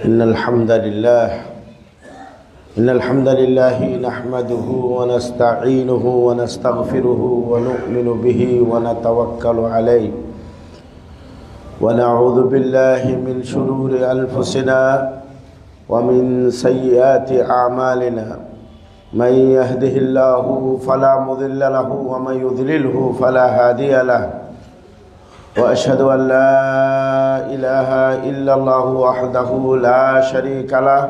إن الحمد لله نحمده ونستعينه ونستغفره ونؤمن به ونتوكل عليه ونعوذ بالله من شرور أنفسنا ومن سيئات أعمالنا من يهده الله فلا مضل له ومن يضلله فلا هادي له وأشهد أن لا إله إلا الله وحده لا شريك له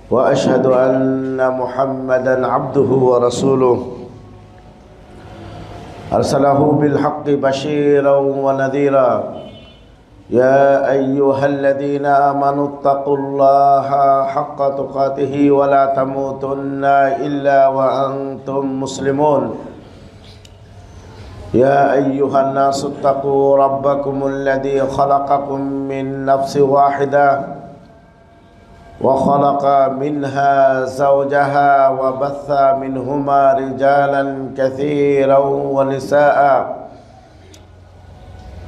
وأشهد أن محمدا عبده ورسوله أرسله بالحق بشيرا ونذيرا يا أيها الذين آمنوا اتقوا الله حق تقاته ولا تموتن إلا وأنتم مسلمون يا أيها الناس اتقوا ربكم الذي خلقكم من نفس واحدة وخلق منها زوجها وبث منهما رجالا كثيرا ونساء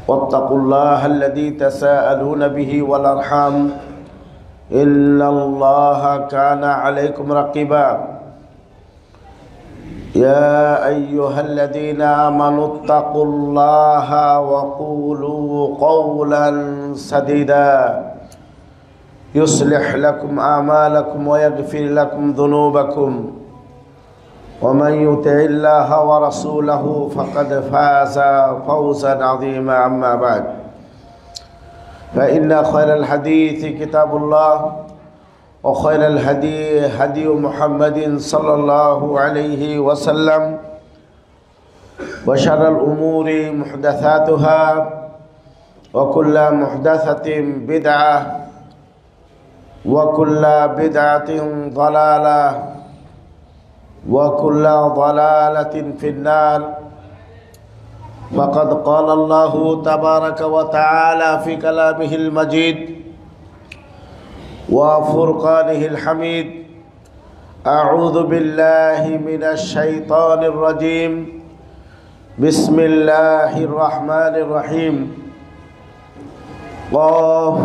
واتقوا الله الذي تساءلون به والأرحام إن الله كان عليكم رقيبا يا أيها الذين آمنوا اتقوا الله وقولوا قولا سديدا يصلح لكم أعمالكم ويغفر لكم ذنوبكم ومن يطع الله ورسوله فقد فاز فوزا عظيما أما بعد فإن خير الحديث كتاب الله وخير الهدي هدي محمد صلى الله عليه وسلم وشر الأمور محدثاتها وكل محدثة بدعة وكل بدعة ضلالة وكل ضلالة في النار فقد قال الله تبارك وتعالى في كلامه المجيد وفرقانه الحميد أعوذ بالله من الشيطان الرجيم بسم الله الرحمن الرحيم قاف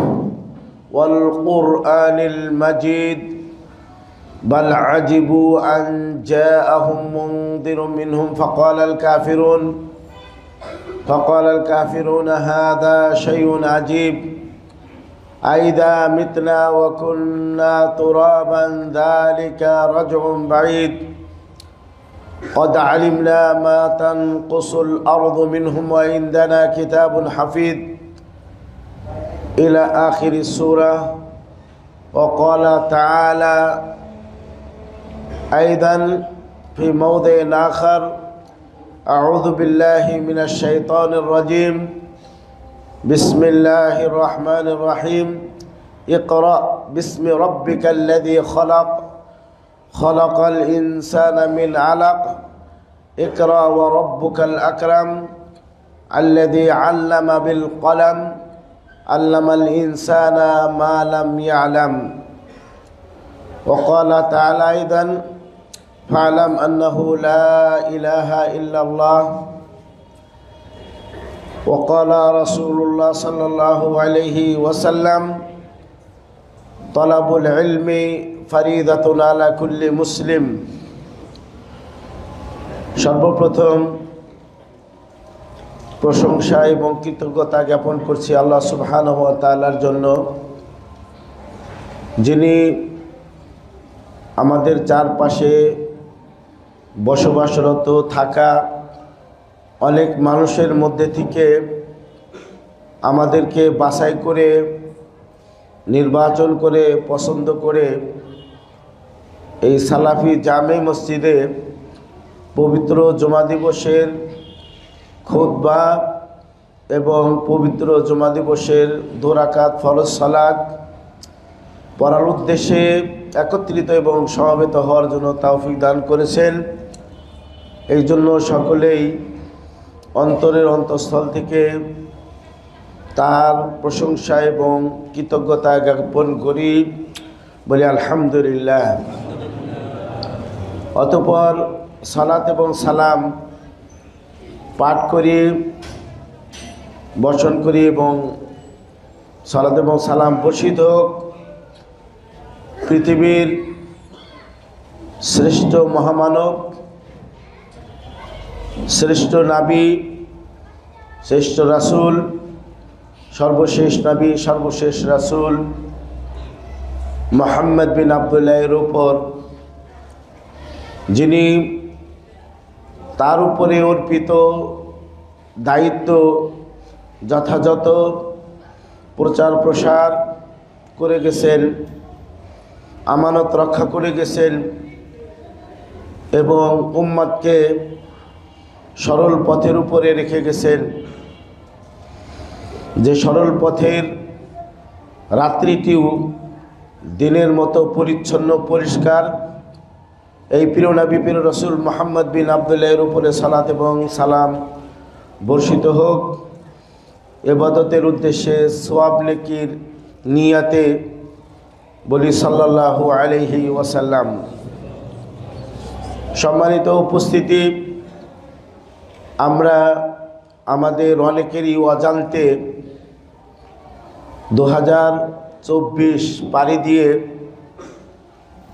والقرآن المجيد بل عجبوا أن جاءهم منذر منهم فقال الكافرون هذا شيء عجيب أئذا متنا وكنا ترابا ذلك رجع بعيد قد علمنا ما تنقص الأرض منهم وعندنا كتاب حفيظ إلى آخر السورة. وقال تعالى أيضا في موضع آخر أعوذ بالله من الشيطان الرجيم بسم الله الرحمن الرحيم اقرأ باسم ربك الذي خلق الإنسان من علق اقرأ وربك الأكرم الذي علم بالقلم علم الإنسان ما لم يعلم. وقال تعالى أيضا فاعلم أنه لا إله إلا الله. وقال رسول الله صلى الله عليه وسلم طلب العلم فريضة على كل مسلم. সর্বপ্রথম প্রশংসা এবং কৃতজ্ঞতা জ্ঞাপন করছি আল্লাহ সুবহানাহু ওয়া তাআলার জন্য, যিনি আমাদের চারপাশে বসবাসরত থাকা অনেক মানুষের মধ্যে থেকে আমাদেরকে বাছাই করে নির্বাচন করে পছন্দ করে এই সালাফি জামে মসজিদে পবিত্র জুমা দিবসের খুতবা এবং পবিত্র জুমা দিবসের 2 রাকাত ফরজ সালাত পড়ার উদ্দেশ্যে একত্রিত এবং সমবেত হওয়ার জন্য তৌফিক দান করেছেন। এই জন্য সকলেই অন্তরের অন্তঃস্থল থেকে তার প্রশংসা এবং কৃতজ্ঞতা জ্ঞাপন করি, বলি আলহামদুলিল্লাহ। অতঃপর সালাত এবং সালাম পাঠ করি, বর্ষণ করি এবং সালাত এবং সালাম বর্ষিত হোক পৃথিবীর শ্রেষ্ঠ মহামানব, শ্রেষ্ঠ নবী, শ্রেষ্ঠ রাসূল, সর্বশেষ নবী, সর্বশেষ রাসূল মুহাম্মদ বিন আবদুল্লাহর উপর, যিনি তার উপরে অর্পিত দায়িত্ব যথাযথ প্রচার প্রসার করে গেছেন, আমানত রক্ষা করে গেছেন এবং উম্মতকে সরল পথের উপরে রেখে গেছেন। যে সরল পথের রাত্রিটিও দিনের মতো পরিচ্ছন্ন পরিষ্কার। এই প্রিয় নবী প্রিয় রাসূল মুহাম্মদ বিন আবদুল্লাহর উপরে সালাত এবং সালাম বর্ষিত হোক। ইবাদতের উদ্দেশ্যে সওয়াব নেকির নিয়াতে বলি সাল্লাল্লাহু আলাইহি ওয়াসাল্লাম। সম্মানিত উপস্থিতি, আমরা আমাদের অনেকেরই অজান্তে 2024 পাড়ি দিয়ে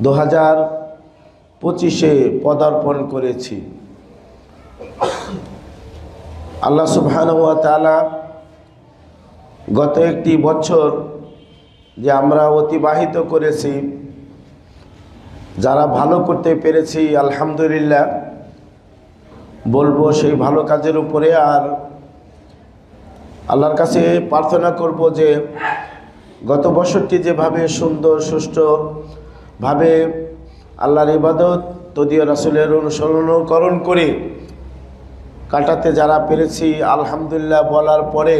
2025-এ পদার্পণ করেছি। আল্লাহ সুবহানাহু ওয়া তাআলা গত একটি বছর যে আমরা অতিবাহিত করেছি, যারা ভালো করতে পেরেছি আলহামদুলিল্লাহ বলবো সেই ভালো কাজের উপরে। আর আল্লাহর কাছে প্রার্থনা করব যে গত বছরটি যেভাবে সুন্দর সুষ্ঠুভাবে আল্লাহর ইবাদত তদীয় রাসূলের অনুসরণ করে কাটাতে যারা পেরেছি আলহামদুলিল্লাহ বলার পরে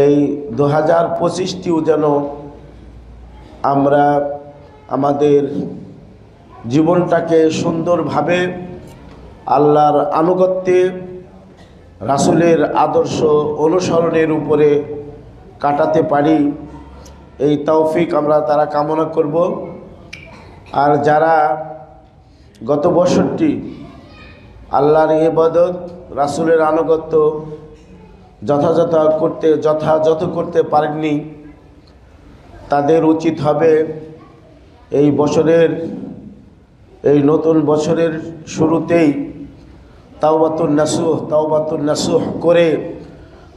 এই 2025টিও যেন আমরা আমাদের জীবনটাকে সুন্দরভাবে আল্লাহর আনুগত্যে রাসূলের আদর্শ অনুসরণের উপরে কাটাতে পারি, এই তৌফিক আমরা তারা কামনা করব। আর যারা গত বছরটি আল্লাহর ইবাদত রাসূলের আনুগত্য যথাযথ করতে পারেননি, তাদের উচিত হবে এই বছরের এই নতুন বছরের শুরুতেই তাওবাতুন নাসুহ করে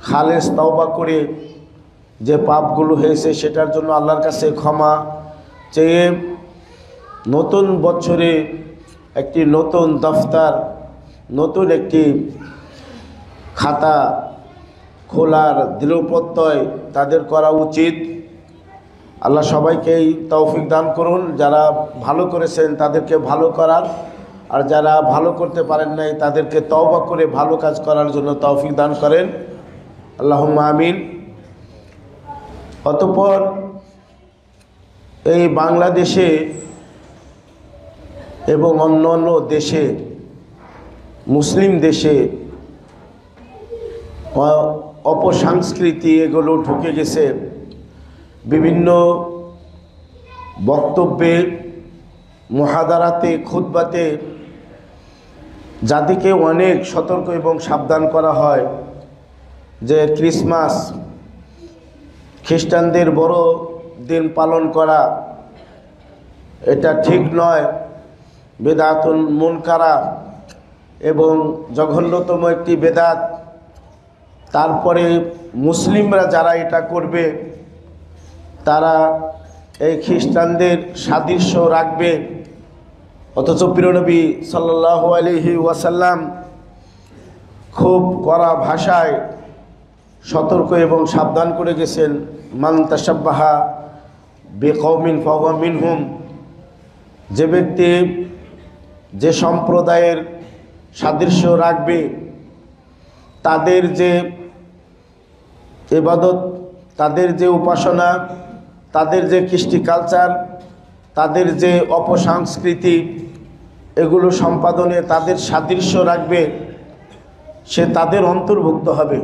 খালেস তাওবা করে যে পাপগুলো হয়েছে সেটার জন্য আল্লাহর কাছে ক্ষমা চেয়ে নতুন বছরে একটি নতুন দফতর, নতুন একটি খাতা খোলার দৃঢ় প্রত্যয় তাদের করা উচিত। আল্লাহ সবাইকেই তৌফিক দান করুন, যারা ভালো করেছেন তাদেরকে ভালো করার, আর যারা ভালো করতে পারেন নাই তাদেরকে তওবা করে ভালো কাজ করার জন্য তৌফিক দান করেন, আল্লাহুম্মা আমিন। অতঃপর এই বাংলাদেশে এবং অন্য অন্য দেশে, মুসলিম দেশে অপসংস্কৃতি এগুলো ঢুকে গেছে। বিভিন্ন বক্তব্যে, মুহাদারাতে, খুতবাতে জাতিকে অনেক সতর্ক এবং সাবধান করা হয় যে ক্রিসমাস, খ্রিস্টানদের বড় দিন পালন করা এটা ঠিক নয়, বেদাতুন মুনকারা এবং জঘন্যতম একটি বেদাত। তারপরে মুসলিমরা যারা এটা করবে তারা এই খ্রিস্টানদের সাদৃশ্য রাখবে, অথচ প্রিয় নবী সাল্লাল্লাহু আলাইহি ওয়াসাল্লাম খুব কড়া ভাষায় সতর্ক এবং সাবধান করে গেছেন, মান তাশাব্বাহা বিকওমিন ফাহুয়া মিনহুম। যে ব্যক্তি যে সম্প্রদায়ের সাদৃশ্য রাখবে, তাদের যে ইবাদত, তাদের যে উপাসনা, তাদের যে কৃষ্টি কালচার, তাদের যে অপসংস্কৃতি, এগুলো সম্পাদনে তাদের সাদৃশ্য রাখবে, সে তাদের অন্তর্ভুক্ত হবে।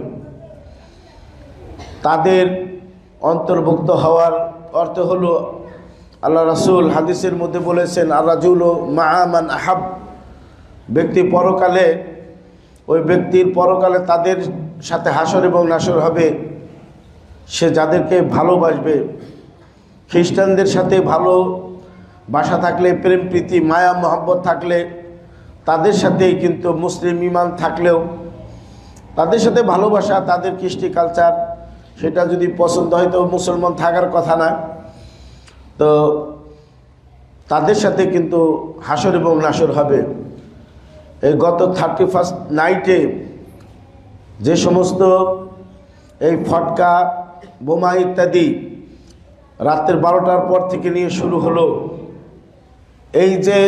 তাদের অন্তর্ভুক্ত হওয়ার অর্থ হলো আল্লাহ রাসূল হাদিসের মধ্যে বলেছেন, আর রাজুলু মা'a মান আহাব। ব্যক্তি পরকালে, ওই ব্যক্তির পরকালে তাদের সাথে হাসর এবং নাসর হবে। সে যাদেরকে ভালোবাসবে, খ্রিস্টানদের সাথে ভালো বাসা থাকলে, প্রেম প্রীতি মায়া মহব্বত থাকলে, তাদের সাথেই কিন্তু মুসলিম ইমান থাকলেও তাদের সাথে ভালোবাসা, তাদের কৃষ্টি কালচার সেটা যদি পছন্দ হয় তো মুসলমান থাকার কথা না। তো তাদের সাথে কিন্তু হাসর এবং নাসর হবে। এই গত 31 নাইটে যে সমস্ত এই ফটকা বোমা ইত্যাদি রাতের 12টার পর থেকে নিয়ে শুরু হলো, এই যে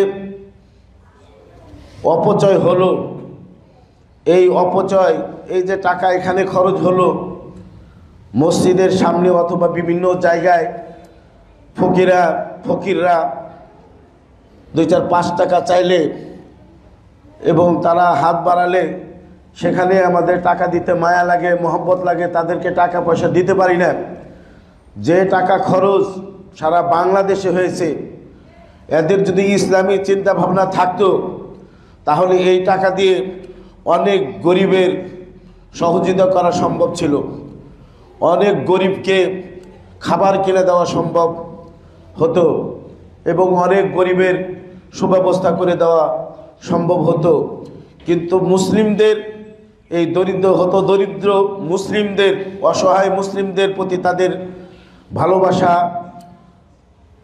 অপচয় হলো, এই অপচয়, এই যে টাকা এখানে খরচ হলো, মসজিদের সামনে অথবা বিভিন্ন জায়গায় ফকিররা 2-4-5 টাকা চাইলে এবং তারা হাত বাড়ালে সেখানে আমাদের টাকা দিতে মায়া লাগে, মহব্বত লাগে, তাদেরকে টাকা পয়সা দিতে পারি না। যে টাকা খরচ সারা বাংলাদেশে হয়েছে, এদের যদি ইসলামী চিন্তা ভাবনা থাকতো তাহলে এই টাকা দিয়ে অনেক গরিবের সহযোগিতা করা সম্ভব ছিল, অনেক গরিবকে খাবার কিনে দেওয়া সম্ভব হতো এবং অনেক গরিবের সুব্যবস্থা করে দেওয়া সম্ভব হতো। কিন্তু মুসলিমদের এই দরিদ্র মুসলিমদের, অসহায় মুসলিমদের প্রতি তাদের ভালোবাসা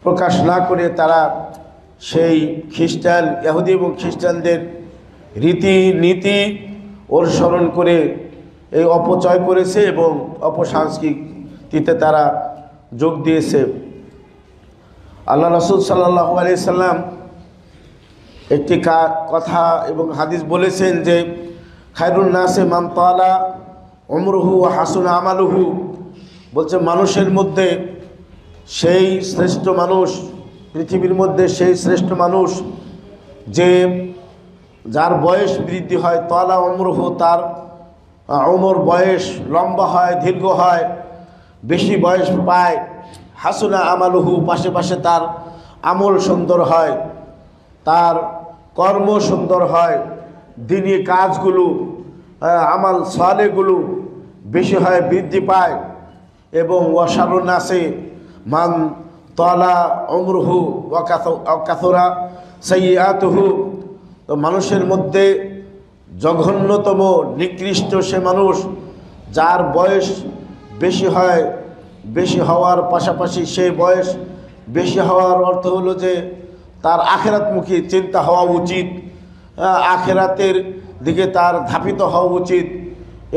প্রকাশ না করে তারা সেই খ্রিস্টান, ইহুদি এবং খ্রিস্টানদের রীতিনীতি অনুসরণ করে এই অপচয় করেছে এবং অপসংস্কৃতিতে তারা যোগ দিয়েছে। আল্লাহ রাসূল সাল্লাল্লাহু আলাইহি সাল্লাম একটি কথা এবং হাদিস বলেছেন যে খায়রুন নাসে মান তালা উমরুহু ওয়া হাসুনা আমালুহু, বলছে মানুষের মধ্যে সেই শ্রেষ্ঠ মানুষ, পৃথিবীর মধ্যে সেই শ্রেষ্ঠ মানুষ যে যার বয়স বৃদ্ধি হয়, তালা উমরুহু, তার উমর বয়স লম্বা হয়, দীর্ঘ হয়, বেশি বয়স পায়, হাসুনা আমালুহু, পাশে পাশে তার আমল সুন্দর হয়, তার কর্ম সুন্দর হয়, দিনী কাজগুলো আমাল সালেহগুলো বেশি হয়, বৃদ্ধি পায়। এবং ওয়াশারুন নাসে মান তালা উমরুহু ওয়া কাসুরা সাইয়্যাতুহু, তো মানুষের মধ্যে জঘন্যতম নিকৃষ্ট সে মানুষ যার বয়স বেশি হয়, বেশি হওয়ার পাশাপাশি সেই বয়স বেশি হওয়ার অর্থ হলো যে তার আখেরাতমুখী চিন্তা হওয়া উচিত, আখেরাতের দিকে তার ধাপিত হওয়া উচিত।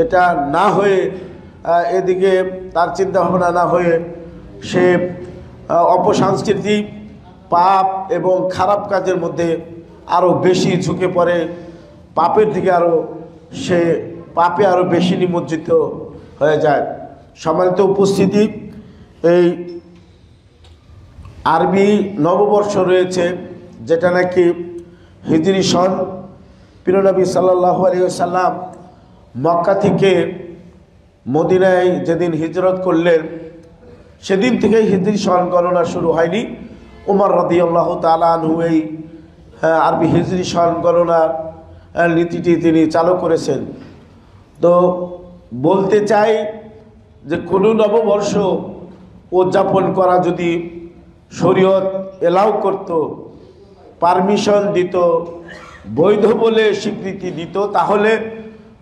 এটা না হয়ে এদিকে তার চিন্তা ভাবনা না হয়ে সে অপসংস্কৃতি, পাপ এবং খারাপ কাজের মধ্যে আরও বেশি ঝুঁকে পড়ে, পাপের দিকে সে পাপে আরও বেশি নিমজ্জিত হয়ে যায়। সম্মানিত উপস্থিতি, এই আরবি নববর্ষ রয়েছে যেটা নাকি হিজরি সন, প্রিয় নবী সাল্লাল্লাহু আলাইহি ওয়াসাল্লাম মক্কা থেকে মদিনায় যেদিন হিজরত করলেন সেদিন থেকেই হিজরি সন গণনা শুরু হয়নি। উমর রাদিয়াল্লাহু তাআলা আনহু এই আরবি হিজরি সন গণনার নীতিটি তিনি চালু করেছেন। তো বলতে চাই যে কোনো নববর্ষ উদযাপন করা যদি শরীয়ত এলাও করত, পারমিশন দিত, বৈধ বলে স্বীকৃতি দিত, তাহলে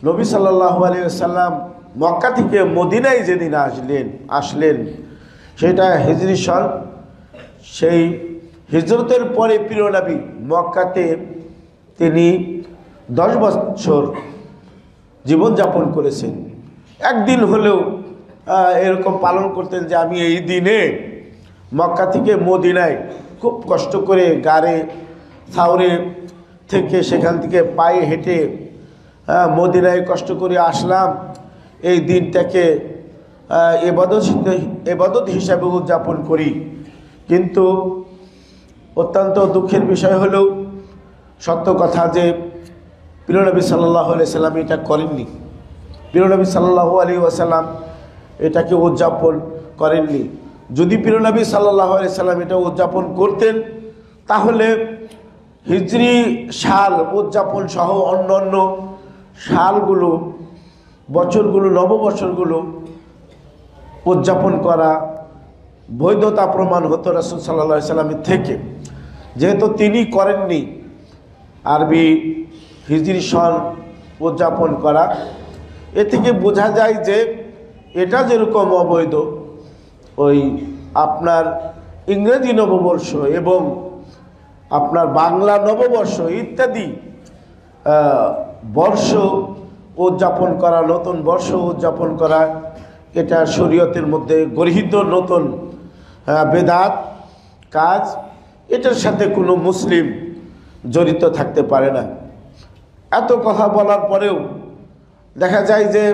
নবী সাল্লাল্লাহু আলাইহি ওয়াসাল্লাম মক্কা থেকে মদিনায় যেদিন আসলেন সেটা হিজরি সন। সেই হিজরতের পরে প্রিয় নবী মক্কাতে তিনি 10 বছর জীবনযাপন করেছেন। একদিন হলেও এরকম পালন করতেন যে আমি এই দিনে মক্কা থেকে মদিনায় খুব কষ্ট করে গাড়ে থাউরে থেকে সেখান থেকে পায়ে হেঁটে মদিনায় কষ্ট করে আসলাম, এই দিনটাকে ইবাদত হিসাবে উদযাপন করি। কিন্তু অত্যন্ত দুঃখের বিষয় হলেও সত্য কথা যে প্রিয় নবী সাল্লাল্লাহু আলাইহি সাল্লাম এটা করেননি। প্রিয় নবী সাল্লাল্লাহু আলাইহি ওয়াসাল্লাম এটাকে উদযাপন করেননি। যদি প্রিয় নবী সাল্লাল্লাহু আলাইহি সাল্লাম এটা উদযাপন করতেন তাহলে হিজরি সাল উদযাপন সহ অন্যান্য সালগুলো, বছরগুলো, নববর্ষগুলো উদযাপন করা বৈধতা প্রমাণ হতো রাসূল সাল্লাল্লাহু আলাইহি সাল্লামের থেকে। যেহেতু তিনি করেননি আরবি হিজরি সন উদযাপন করা, এ থেকে বোঝা যায় যে এটা যেরকম অবৈধ, ওই আপনার ইংরেজি নববর্ষ এবং আপনার বাংলা নববর্ষ ইত্যাদি বর্ষ উদযাপন করা, নতুন বর্ষ উদযাপন করা, এটা শরীয়তের মধ্যে গৃহীত নতুন বেদাত কাজ। এটার সাথে কোনো মুসলিম জড়িত থাকতে পারে না। এত কথা বলার পরেও দেখা যায় যে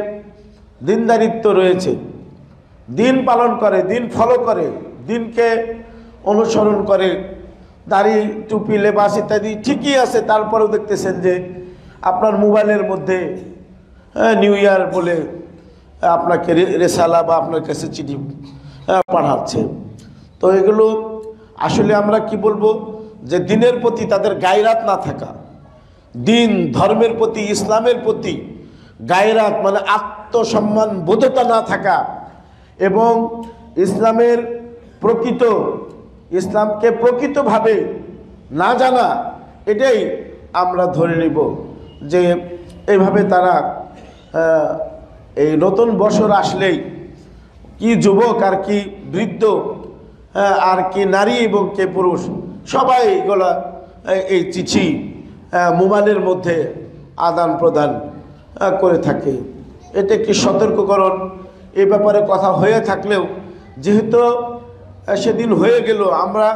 দিনদারিত্ব রয়েছে, দিন পালন করে, দিন ফলো করে, দিনকে অনুসরণ করে, দাড়ি টুপি লেবাস ইত্যাদি ঠিকই আছে, তারপরেও দেখতেছেন যে আপনার মোবাইলের মধ্যে নিউ ইয়ার বলে আপনাকে রেসালা বা আপনার কাছে চিঠি পাঠাচ্ছে। তো এগুলো আসলে আমরা কি বলবো, যে দিনের প্রতি তাদের গায়রাত না থাকা, দিন ধর্মের প্রতি, ইসলামের প্রতি গায়রাত মানে আত্মসম্মান বোধতা না থাকা এবং ইসলামকে প্রকৃতভাবে না জানা, এটাই আমরা ধরে নিব যে এইভাবে তারা এই নতুন বছর আসলেই কি যুবক আর কি বৃদ্ধ আর কি নারী এবং কে পুরুষ সবাই এগুলা এই চিঠি মোবাইলের মধ্যে আদান প্রদান করে থাকে। এটা একটি সতর্ককরণ। এ ব্যাপারে কথা হয়ে থাকলেও যেহেতু সেদিন হয়ে গেল, আমরা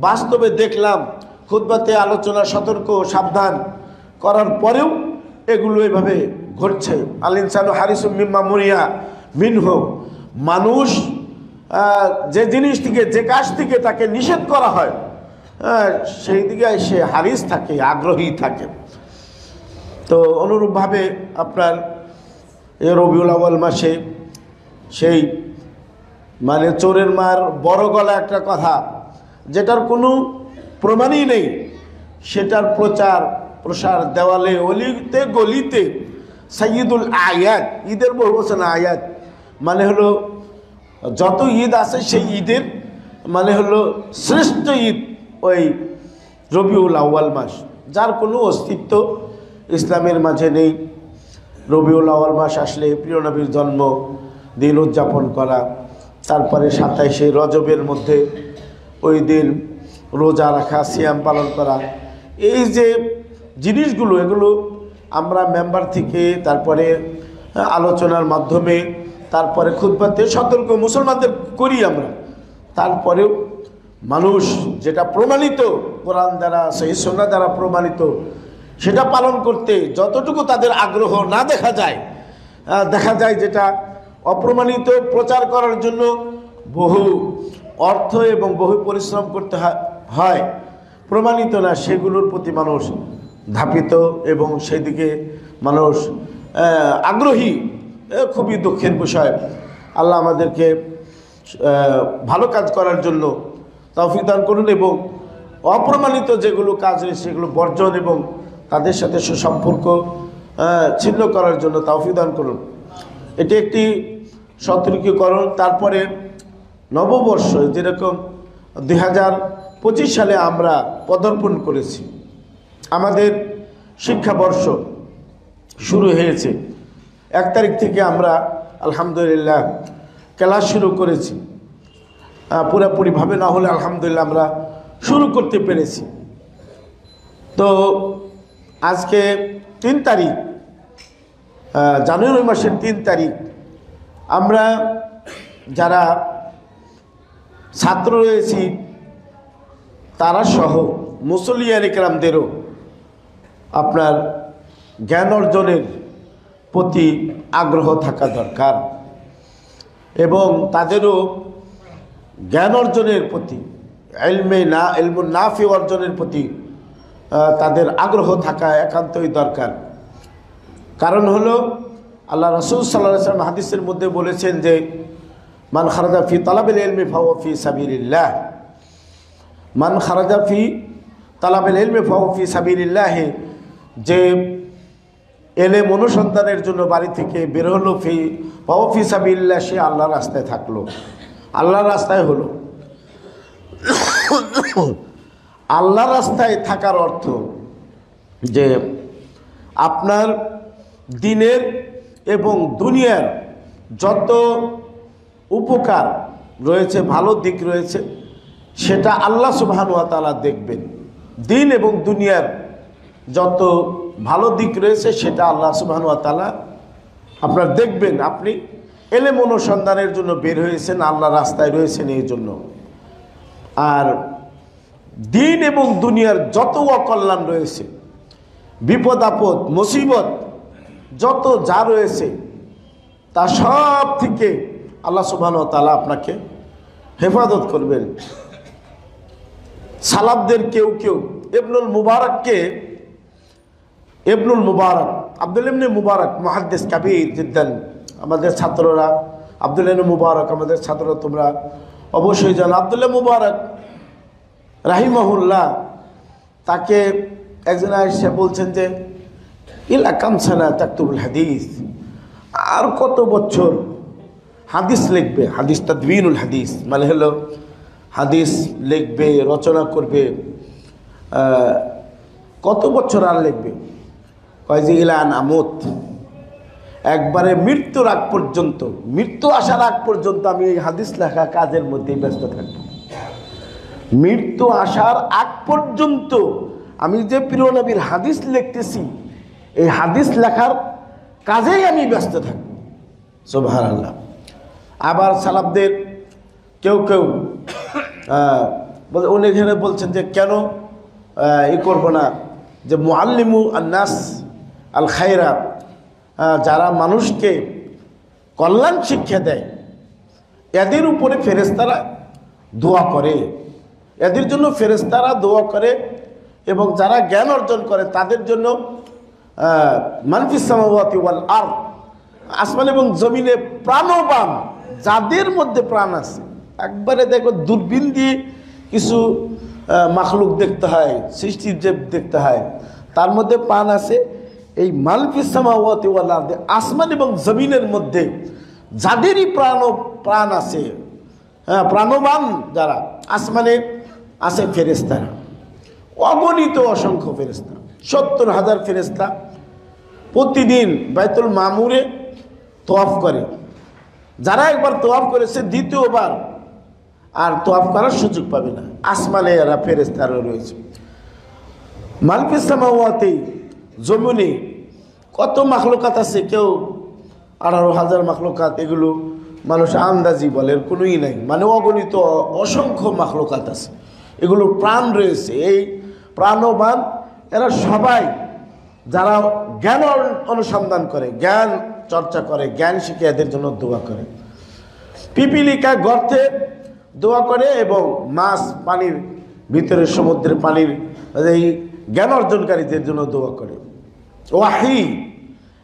বাস্তবে দেখলাম খুতবাতে আলোচনা সতর্ক সাবধান করার পরেও এগুলো এভাবে ঘটছে। আল ইনসানু হারিসুম মিম্মা মুনিয়া মিনহু, মানুষ যে জিনিস থেকে, যে কাজ থেকে তাকে নিষেধ করা হয় সেই দিকে সে হারিস থাকে, আগ্রহী থাকে। তো অনুরূপভাবে আপনার এই রবিউল আউয়াল মাসে সেই মানে চোরের মার বড় গলা একটা কথা, যেটার কোনো প্রমাণই নেই, সেটার প্রচার প্রসার দেওয়ালে অলিতে গলিতে সাইয়্যিদুল আয়াত, ঈদের বহুবচন আয়াত মানে হলো যত ঈদ আছে সেই ঈদের মানে হলো শ্রেষ্ঠ ঈদ ওই রবিউল আউয়াল মাস, যার কোনো অস্তিত্ব ইসলামের মাঝে নেই। রবিউল আউয়াল মাস আসলে প্রিয় নবীর জন্ম দিন উদযাপন করা, তারপরে 27শে রজবের মধ্যে ওই দিন রোজা রাখা, সিয়াম পালন করা, এই যে জিনিসগুলো এগুলো আমরা মেম্বার থেকে, তারপরে আলোচনার মাধ্যমে, তারপরে খুতবাতে সতর্ক মুসলমানদের করি আমরা। তারপরেও মানুষ যেটা প্রমাণিত কোরআন দ্বারা, সহিহ সুন্নাহ দ্বারা প্রমাণিত, সেটা পালন করতে যতটুকু তাদের আগ্রহ না দেখা যায় যেটা অপ্রমাণিত প্রচার করার জন্য বহু অর্থ এবং বহু পরিশ্রম করতে হয়, প্রমাণিত না সেগুলোর প্রতি মানুষ ধাপিত এবং সেদিকে মানুষ আগ্রহী। খুবই দুঃখের বিষয়। আল্লাহ আমাদেরকে ভালো কাজ করার জন্য তৌফিক দান করুন এবং অপ্রমাণিত যেগুলো কাজ রয়েছে সেগুলো বর্জন এবং তাদের সাথে সুসম্পর্ক ছিন্ন করার জন্য তৌফিক দান করুন। এটি একটি সতর্কীকরণ। তারপরে নববর্ষ যেরকম 2025 সালে আমরা পদার্পণ করেছি, আমাদের শিক্ষাবর্ষ শুরু হয়েছে 1 তারিখ থেকে আমরা আলহামদুলিল্লাহ ক্লাস শুরু করেছি। পুরোপুরিভাবে না হলে আলহামদুলিল্লাহ আমরা শুরু করতে পেরেছি। তো আজকে 3 তারিখ, জানুয়ারি মাসের 3 তারিখ, আমরা যারা ছাত্র রয়েছি তারা সহ মুসল্লিয়ান ইকরামদেরও আপনার জ্ঞান অর্জনের প্রতি আগ্রহ থাকা দরকার এবং তাদেরও জ্ঞান অর্জনের প্রতি, ইলমুন নাফি অর্জনের প্রতি তাদের আগ্রহ থাকা একান্তই দরকার। কারণ হলো আল্লাহ রাসূল সাল্লাল্লাহু আলাইহি ওয়াসাল্লাম হাদিসের মধ্যে বলেছেন যে মান খারাজা ফি তালাবিল ইলমি ফাহুয়া ফি সাবিলিল্লাহ, মান খারাজা ফি তালাবিল ইলমি ফাহুয়া ফি সাবিলিল্লাহ, যে এলেম অনুসন্ধানের জন্য বাড়ি থেকে বের হলো, ফি সাবিলিল্লাহ, সে আল্লাহর রাস্তায় থাকলো, আল্লাহর রাস্তায় হলো। আল্লাহর রাস্তায় থাকার অর্থ যে আপনার দিনের এবং দুনিয়ার যত উপকার রয়েছে, ভালো দিক রয়েছে, সেটা আল্লাহ সুবহানাহু ওয়া তাআলা দেখবেন। দিন এবং দুনিয়ার যত ভালো দিক রয়েছে সেটা আল্লাহ সুবহানাহু ওয়া তাআলা আপনার দেখবেন। আপনি এলেম অনুসন্ধানের জন্য বের হয়েছেন, আল্লাহ রাস্তায় রয়েছেন এই জন্য। আর দিন এবং দুনিয়ার যত অকল্যাণ রয়েছে, বিপদ আপদ মুসিবত যত যা রয়েছে, তা সব থেকে আল্লাহ সুবহানাহু ওয়া তাআলা আপনাকে হেফাজত করবেন। সালাফদের কেউ কেউ ইবনুল মুবারক আব্দুল ইবনে মুবারক মুহাদ্দিস কাবীর জিদ্দান, আমাদের ছাত্ররা আব্দুল ইবনে মুবারক, আমাদের ছাত্ররা তোমরা অবশ্যই জানো। আব্দুল্লাহ মুবারক রাহিমাহুল্লাহ, তাকে একজন এসে বলছেন যে ইলা কাম সানা তাকতুবুল হাদিস, আর কত বছর হাদিস লিখবে? হাদিস তাদবিনুল হাদিস মানে হলো হাদিস লিখবে, রচনা করবে, কত বছর আর লিখবে? কয় যে ইলান আমুত, একবারে মৃত্যুর আগ পর্যন্ত, মৃত্যু আসার আগ পর্যন্ত আমি এই হাদিস লেখা কাজের মধ্যেই ব্যস্ত থাকবো। মৃত্যু আসার আগ পর্যন্ত আমি যে প্রিয় নবীর হাদিস লিখতেছি, এই হাদিস লেখার কাজেই আমি ব্যস্ত থাকবো। সুবহানাল্লাহ। আবার সালাফদের কেউ কেউ উনি এখানে বলছেন যে কেন করবো না, যে মুআল্লিমু আন-নাস আল খায়রা, যারা মানুষকে কল্যাণ শিক্ষা দেয়, এদের উপরে ফেরেশতারা দোয়া করে, এদের জন্য ফেরেশতারা দোয়া করে, এবং যারা জ্ঞান অর্জন করে তাদের জন্য মান ফিস সামাওয়াতি ওয়াল আরদ, আসমান এবং জমিনে প্রাণবান যাদের মধ্যে প্রাণ আছে, একবারে দেখো দূরবীন দিয়ে কিছু মাখলুক দেখতে হয়, সৃষ্টির যে দেখতে হয়, তার মধ্যে প্রাণ আছে। এই মান ফিস সামাওয়াতি ওয়াল আরদ, আসমান এবং জমিনের মধ্যে যাদেরই প্রাণ আছে, হ্যাঁ, প্রাণবান যারা, আসমানে আছে ফেরেশতারা, অগণিত অসংখ্য ফেরেশতা, 70,000 ফেরেশতা প্রতিদিন বাইতুল মামুরে তওয়াফ করে। যারা একবার তওয়াফ করেছে দ্বিতীয়বার আর তওয়াফ করার সুযোগ পাবে না। আসমানে এরা ফেরেশতারা রয়েছে। মান ফিস সামাওয়াতি, জমিনে কত মাখলুকাত আছে, কেউ 18,000 মাখলুকাত, এগুলো মানুষ আন্দাজি বলে, এর কোনোই নাই, মানে অগণিত অসংখ্য মাখলুকাত আছে, এগুলো প্রাণ রয়েছে। এই প্রাণবান এরা সবাই যারা জ্ঞান অনুসন্ধান করে, জ্ঞান চর্চা করে, জ্ঞান শিখে এদের জন্য দোয়া করে। পিপিলিকা গর্তে দোয়া করে, এবং মাছ পানির ভিতরে, সমুদ্রের পানির এই জ্ঞান অর্জনকারীদের জন্য দোয়া করে। ওয়াহি,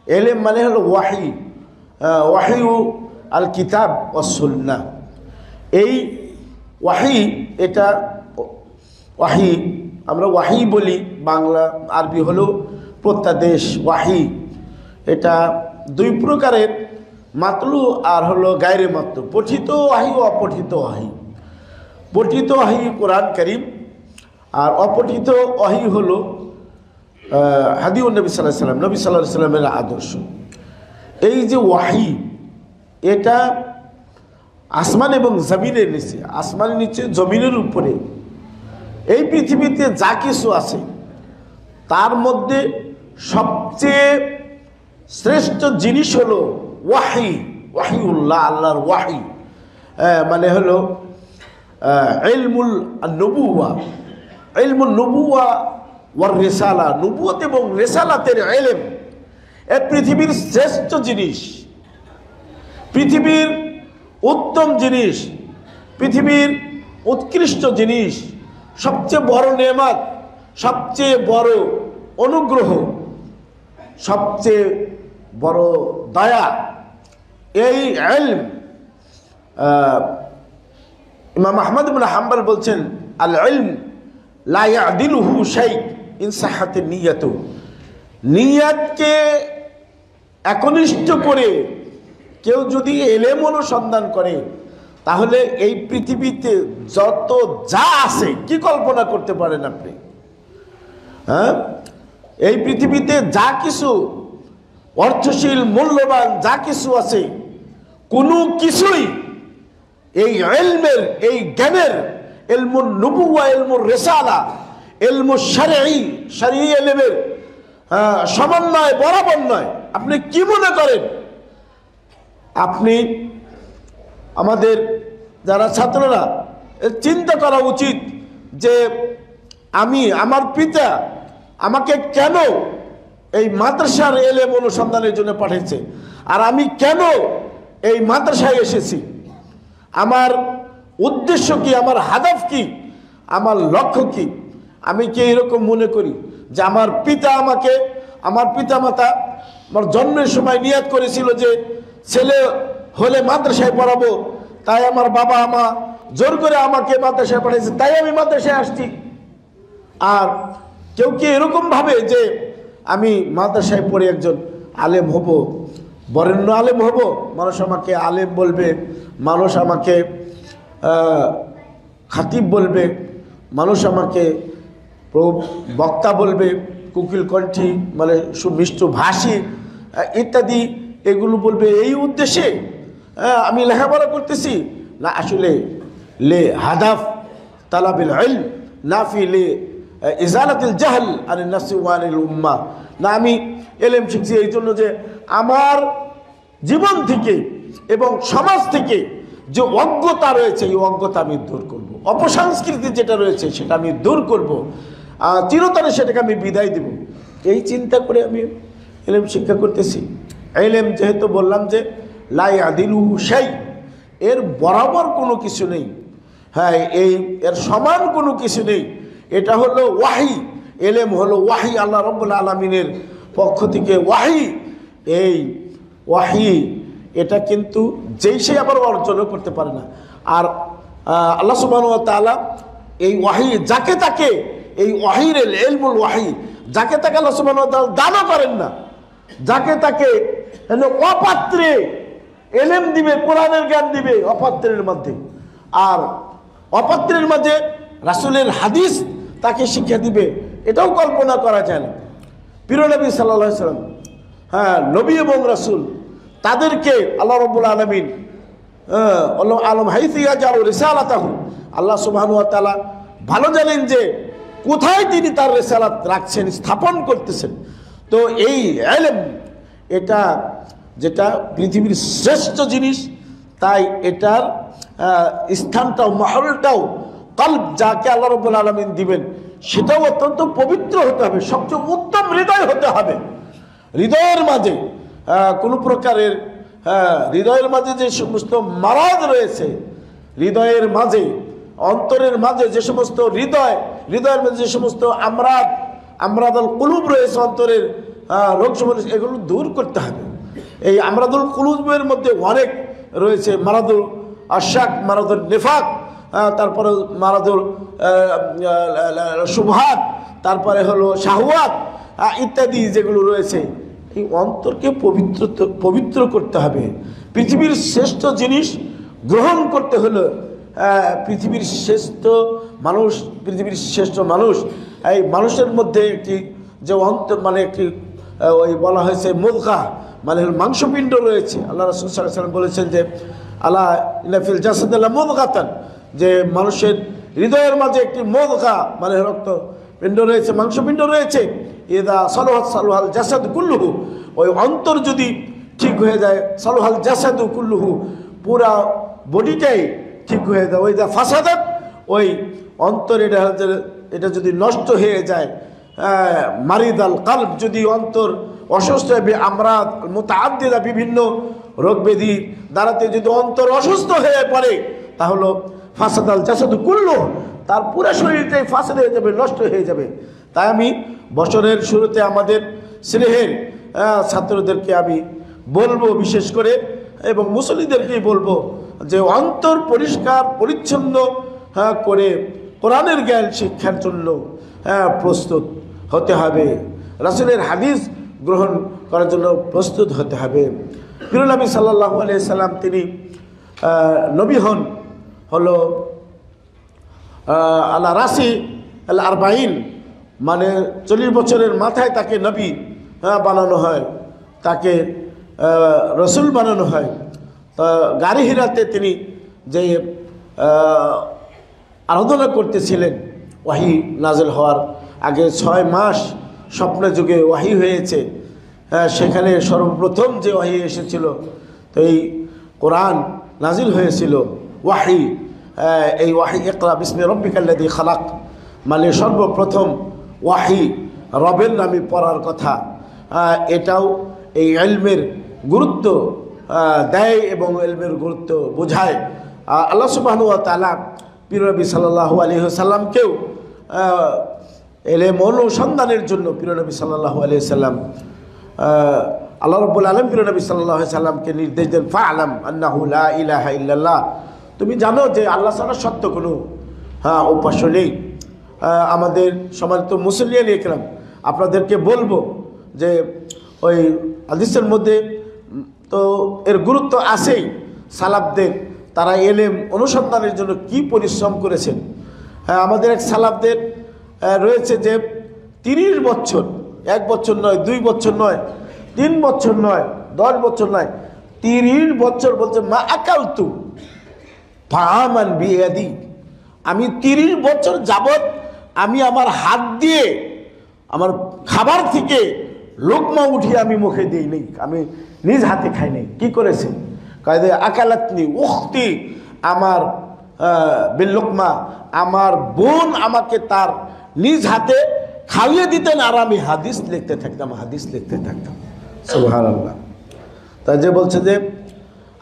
এলেম মানে হলো ওয়াহি, ওয়াহিউ আল কিতাব ওয়াস সুন্নাহ। এই ওয়াহি, এটা ওয়াহি আমরা ওয়াহি বলি, বাংলা আরবি হলো প্রত্যাদেশ। ওয়াহি এটা দুই প্রকারের, মাতলু আর হলো গায়রে মাতলু, পঠিত ওয়াহি ও অপঠিত ওয়াহি। পঠিত ওয়াহি কোরআন কারীম, আর অপঠিত ওয়াহি হলো হাদিউন নবী সাল্লাল্লাহু আলাইহি ওয়াসাল্লাম, নবী সাল্লাল্লাহু আলাইহি ওয়াসাল্লামের আদর্শ। এই যে ওয়াহি, এটা আসমান এবং জমিনের নিচে, আসমানের নিচে জমিনের উপরে, এই পৃথিবীতে যা কিছু আছে তার মধ্যে সবচেয়ে শ্রেষ্ঠ জিনিস হলো ওয়াহি, ওয়াহিউল্লাহ, আল্লাহর ওয়াহি, মানে হলো ইলমুল নবুওয়া, ইলমুন নবুওয়া ওয়ার রিসালা, নবুয়ত এবং রিসালাতের ইলম, এই পৃথিবীর শ্রেষ্ঠ জিনিস, পৃথিবীর উত্তম জিনিস, পৃথিবীর উৎকৃষ্ট জিনিস, সবচেয়ে বড় নেয়ামত, সবচেয়ে বড় অনুগ্রহ, সবচেয়ে বড় দয়া, এই ইলম। ইমাম আহমদ ইবনে হাম্বল বলছেন, আল ইলম লা ইয়াদিলুহু শাই ইন সাহাতিন নিয়াতু, নিয়াতকে একনিষ্ঠ করে কেউ যদি এলেম অনুসন্ধান করে, তাহলে এই পৃথিবীতে যত যা আছে কি কল্পনা করতে পারেন আপনি? হ্যাঁ, এই পৃথিবীতে যা কিছু অর্থশীল মূল্যবান যা কিছু আছে, কোনো কিছুই এই ইলমের, এই জ্ঞানের, ইলমুন নুবুওয়া, ইলমুর রিসালা, ইলমুস শারঈ, শরঈ ইলমের সমন্বয় বরাবর নয়। আপনি কি মনে করেন? আপনি আমাদের যারা ছাত্ররা চিন্তা করা উচিত যে আমার পিতা আমাকে কেন এই মাদ্রাসার এলেম অনুসন্ধানের জন্য পাঠিয়েছে, আর আমি কেন এই মাদ্রাসায় এসেছি, আমার উদ্দেশ্য কি, আমার হাদাফ কি, আমার লক্ষ্য কি। আমি কি এরকম মনে করি যে আমার পিতামাতা আমার জন্মের সময় নিয়াত করেছিল যে ছেলে হলে মাদ্রাসায় পড়াবো, তাই আমার বাবা মা জোর করে আমাকে মাদ্রাসায় পাঠিয়েছে, তাই আমি মাদ্রাসায় আসছি? আর কেউ কি এরকম ভাবে যে আমি মাদ্রাসায় পড়ে একজন আলেম হব, বরেণ্য আলেম হব, মানুষ আমাকে আলেম বলবে, মানুষ আমাকে খাতিব বলবে, মানুষ আমাকে বক্তা বলবে, কুকিল কণ্ঠী মানে সুমিষ্ট ভাষী ইত্যাদি এগুলো বলবে, এই উদ্দেশ্যে আমি লেখাপড়া করতেছি? না, আসলে লে হাদাফ তালাবিল ইলম নাফি লে ইজালাতিল জাহল আনিন নাফসি ওয়া আনিল উম্মাহ। না, আমি এলেম শিখছি এই জন্য যে আমার জীবন থেকে এবং সমাজ থেকে যে অজ্ঞতা রয়েছে, এই অজ্ঞতা আমি দূর করব, অপসংস্কৃতি যেটা রয়েছে সেটা আমি দূর করব, চিরতরে সেটাকে আমি বিদায় দেব, এই চিন্তা করে আমি এলেম শিক্ষা করতেছি। এলেম যেহেতু বললাম যে লা ইয়াদিলুহু শাই, এর বরাবর কোনো কিছু নেই, হ্যাঁ এর সমান কোনো কিছু নেই। এটা হলো ওয়াহি, এলেম হলো ওয়াহি, আল্লাহ রাব্বুল আলামিনের পক্ষ থেকে ওয়াহি। এই ওয়াহি এটা কিন্তু যেই সে আবার অর্জনও করতে পারে না। আর আল্লাহ সুবহানাহু ওয়া তাআলা এই ওয়াহি যাকে তাকে, এই ওয়াহির ইলমুল ওয়াহি যাকে তাকে আল্লাহ সুবহানাহু ওয়া তাআলা দানও করেন না, যাকে তাকে অপাত্রে এলেম দিবে, কোরআনের জ্ঞান দিবে অপাত্রের মধ্যে, আর অপাত্রের মাঝে রাসূলের হাদিস তাকে শিক্ষা দিবে, এটাও কল্পনা করা যায় না। প্রিয় নবী সাল্লাল্লাহু আলাইহি সাল্লাম, হ্যাঁ নবী এবং রাসূল, তাদেরকে আল্লাহ রাব্বুল আলামিন আলম হাইসিয়া যাও রিসালাতাহু, আল্লাহ সুবহানাহু ওয়া তাআলা ভালো জানেন যে কোথায় তিনি তার রিসালাত রাখছেন, স্থাপন করতেছেন। তো এই ইলম এটা যেটা পৃথিবীর শ্রেষ্ঠ জিনিস, তাই এটার স্থানটাও মহলটাও কলব যাকে আল্লাহ রাব্বুল আলামিন দিবেন সেটাও অত্যন্ত পবিত্র হতে হবে, সবচেয়ে উত্তম হৃদয় হতে হবে। হৃদয়ের মাঝে কোনো প্রকারের হৃদয়ের মাঝে যে সমস্ত মারাজ রয়েছে, হৃদয়ের মাঝে অন্তরের মাঝে যে সমস্ত হৃদয়ের মাঝে যে সমস্ত আমরাদুল কুলুব রয়েছে, অন্তরের রোগ সমস্যা, এগুলো দূর করতে হবে। এই আমরাদুল কুলুবের মধ্যে অনেক রয়েছে, মারাদুল আশাক, মারাদুল নিফাক, তারপরে মারাদুল শুবহাত, তারপরে হলো শাহওয়াত ইত্যাদি যেগুলো রয়েছে। এই অন্তরকে পবিত্র করতে হবে। পৃথিবীর শ্রেষ্ঠ জিনিস গ্রহণ করতে হলো পৃথিবীর শ্রেষ্ঠ মানুষ, এই মানুষের মধ্যে একটি যে অন্তর মানে একটি ওই বলা হয়েছে মুদগা, মানে মাংসপিণ্ড রয়েছে। আল্লাহ রাসূল সাল্লাল্লাহু আলাইহি ওয়াসাল্লাম বলেছেন যে আলা ইন্না ফিল জাসাদি লামুদগাতান, যে মানুষের হৃদয়ের মাঝে একটি মুদগা মানে রক্ত পিণ্ড রয়েছে, মাংসপিণ্ড রয়েছে। ইদা সালাহাত সালাহাল জাসাদ কুল্লুহু, ওই অন্তর যদি ঠিক হয়ে যায়, সালাহাল জাসাদু কুল্লুহু, পুরা বডিটাই ঠিক হয়ে যায়। ওই যা ফাসাদাত, ওই অন্তর এটা যদি নষ্ট হয়ে যায়, মারিদাল কালব, যদি অন্তর অসুস্থ হবে, আমরা মুতাআদ্দিদা বিভিন্ন রোগ ব্যাধি দ্বারাতে যদি অন্তর অসুস্থ হয়ে পড়ে, তাহলে ফাসাদাল জাসাদু কুল্লু, তার পুরো শরীরটাই ফাসাদ হয়ে যাবে, নষ্ট হয়ে যাবে। তাই আমি বছরের শুরুতে আমাদের স্নেহের ছাত্রদেরকে আমি বলবো, বিশেষ করে এবং মুসল্লিদেরকেই বলবো যে অন্তর পরিষ্কার পরিচ্ছন্ন করে কোরআনের জ্ঞান শিক্ষার জন্য প্রস্তুত হতে হবে। রাসূলের হাদিস গ্রহণ করার জন্য প্রস্তুত হতে হবে। প্রিয় নবী সাল্লাল্লাহু আলাইহি সাল্লাম তিনি নবী হলো আলা রাসি আল আরবাইন, মানে 40 বছরের মাথায় তাকে নবী বানানো হয়, তাকে রসুল বানানো হয়। তা গারি হিরাতে তিনি যে আরাধনা করতেছিলেন, ওয়াহি নাজিল হওয়ার আগে 6 মাস স্বপ্ন যুগে ওয়াহি হয়েছে। সেখানে সর্বপ্রথম যে ওয়াহি এসেছিল, তো এই কোরআন নাজিল হয়েছিল ওয়াহি। এই ওয়াহি ইকরা বিসমি রব্বিকাল্লাযী খালাক, মানে সর্বপ্রথম ওয়াহি রবের নামে পড়ার কথা। এটাও এই ইলমের গুরুত্ব দেয় এবং ইলমের গুরুত্ব বোঝায়। আল্লাহ সুবহানাহু ওয়া তাআলা প্রিয় নবী সাল্লাল্লাহু আলাইহি ওয়াসাল্লামকেও ইলম অনুসন্ধানের জন্য প্রিয় নবী সাল্লাল্লাহু আলাইহি ওয়াসাল্লাম আল্লাহ রাব্বুল আলামিন প্রিয় নবী সাল্লাল্লাহু আলাইহি ওয়াসাল্লামকে নির্দেশ দেন, ফা'লাম আন্নাহু লা ইলাহা ইল্লাল্লাহ, তুমি জানো যে আল্লাহ ছাড়া সত্য কোনো উপাস্য নেই। আমাদের সম্মানিত মুসলিয়ান ইকরাম, আপনাদেরকে বলবো যে ওই হাদিসের মধ্যে তো এর গুরুত্ব আছেই। সালাফদের তারা ইলম অনুসন্ধানের জন্য কি পরিশ্রম করেছেন। আমাদের এক সালাফদের রয়েছে যে 30 বছর, 1 বছর নয়, 2 বছর নয়, 3 বছর নয়, 10 বছর নয়, 30 বছর বলছে মা আকালতু ফামান বিয়াদি, আমি 30 বছর যাবত আমি আমার হাত দিয়ে আমার খাবার থেকে লোকমা উঠিয়ে আমি মুখে দিই নেই, আমি নিজ হাতে খাই নাই। কি করেছে? কায়দে আকালাতনি উখতি, আমার বিল্লুকমা, আমার বোন আমাকে তার নিজ হাতে খাইয়ে দিতেন আর আমি হাদিস লিখতে থাকতাম, হাদিস লিখতে থাকতাম। সুবহানাল্লাহ। তা যে বলছে যে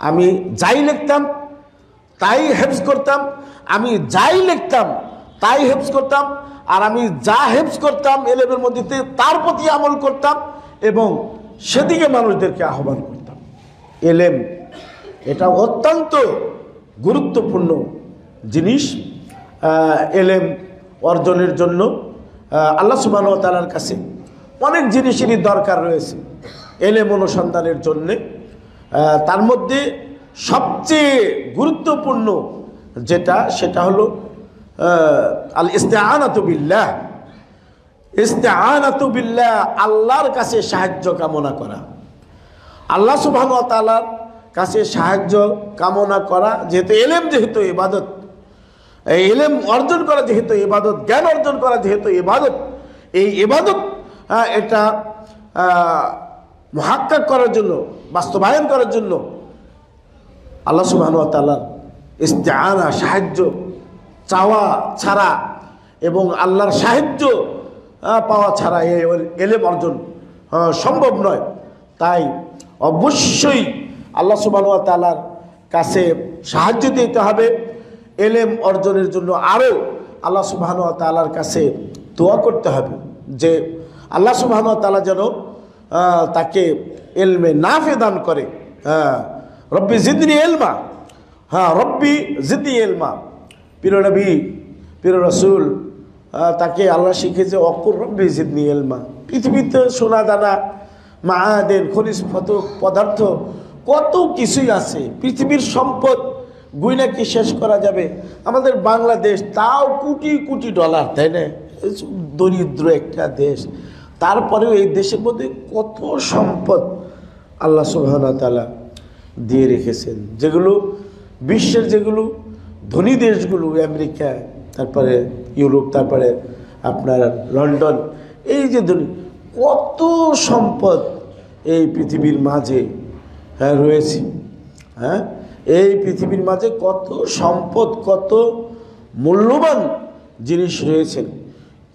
আমি যাই লিখতাম তাই হেফজ করতাম, আমি যাই লিখতাম তাই হেফজ করতাম, আর আমি যা হেফজ করতাম ইলমের মধ্যে তার প্রতি আমল করতাম এবং সেদিকে মানুষদেরকে আহ্বান করতাম। ইলম এটা অত্যন্ত গুরুত্বপূর্ণ জিনিস। ইলম অর্জনের জন্য আল্লাহ সুবহানাহু ওয়া তাআলার কাছে অনেক জিনিসেরই দরকার রয়েছে ইলম অনুসন্ধানের জন্যে। তার মধ্যে সবচেয়ে গুরুত্বপূর্ণ যেটা, সেটা হলো আল ইস্তিআনাতু বিল্লাহ। ইস্তিআনাতু বিল্লাহ, আল্লাহর কাছে সাহায্য কামনা করা। আল্লাহ সুবহানাহু ওয়া তাআলার কাছে সাহায্য কামনা করা, যেহেতু ইলম যেহেতু ইবাদত, এই ইলম অর্জন করা যেহেতু ইবাদত, জ্ঞান অর্জন করা যেহেতু ইবাদত, এই ইবাদত এটা মুহাক্কাক করার জন্য, বাস্তবায়ন করার জন্য আল্লাহ সুবহানাহু ওয়া তাআলার ইস্তিআনা, সাহায্য চাওয়া ছাড়া এবং আল্লাহর সাহায্য পাওয়া ছাড়া এই ইলম অর্জন সম্ভব নয়। তাই অবশ্যই আল্লাহ সুবহানাহু ওয়া তাআলার কাছে সাহায্য দিতে হবে। ইলম অর্জনের জন্য আরও আল্লাহ সুবহানাহু ওয়া তাআলার কাছে দোয়া করতে হবে যে আল্লাহ সুবহানাহু ওয়া তাআলা যেন তাকে ইলমে নাফে দান করে। রব্বি জিদনি ইলমা, রব্বি জিদনি ইলমা। প্রিয় নবী, প্রিয় রাসূল, তাকে আল্লাহ শিখেছে অকুর রব্বি জিদনি ইলমা। পৃথিবীতে সোনা দানা, মাআদেন, খনিজ পদার্থ কত কিছুই আছে, পৃথিবীর সম্পদ গুইনা কি শেষ করা যাবে? আমাদের বাংলাদেশ তাও কোটি কোটি ডলার, তাই না? দরিদ্র একটা দেশ, তারপরেও এই দেশের মধ্যে কত সম্পদ আল্লাহ সুবহানাহু ওয়া তাআলা দিয়ে রেখেছেন, যেগুলো বিশ্বের যেগুলো ধনী দেশগুলো, আমেরিকা, তারপরে ইউরোপ, তারপরে আপনার লন্ডন, এই যে ধনী, কত সম্পদ এই পৃথিবীর মাঝে রয়েছে। এই পৃথিবীর মাঝে কত সম্পদ, কত মূল্যবান জিনিস রয়েছেন।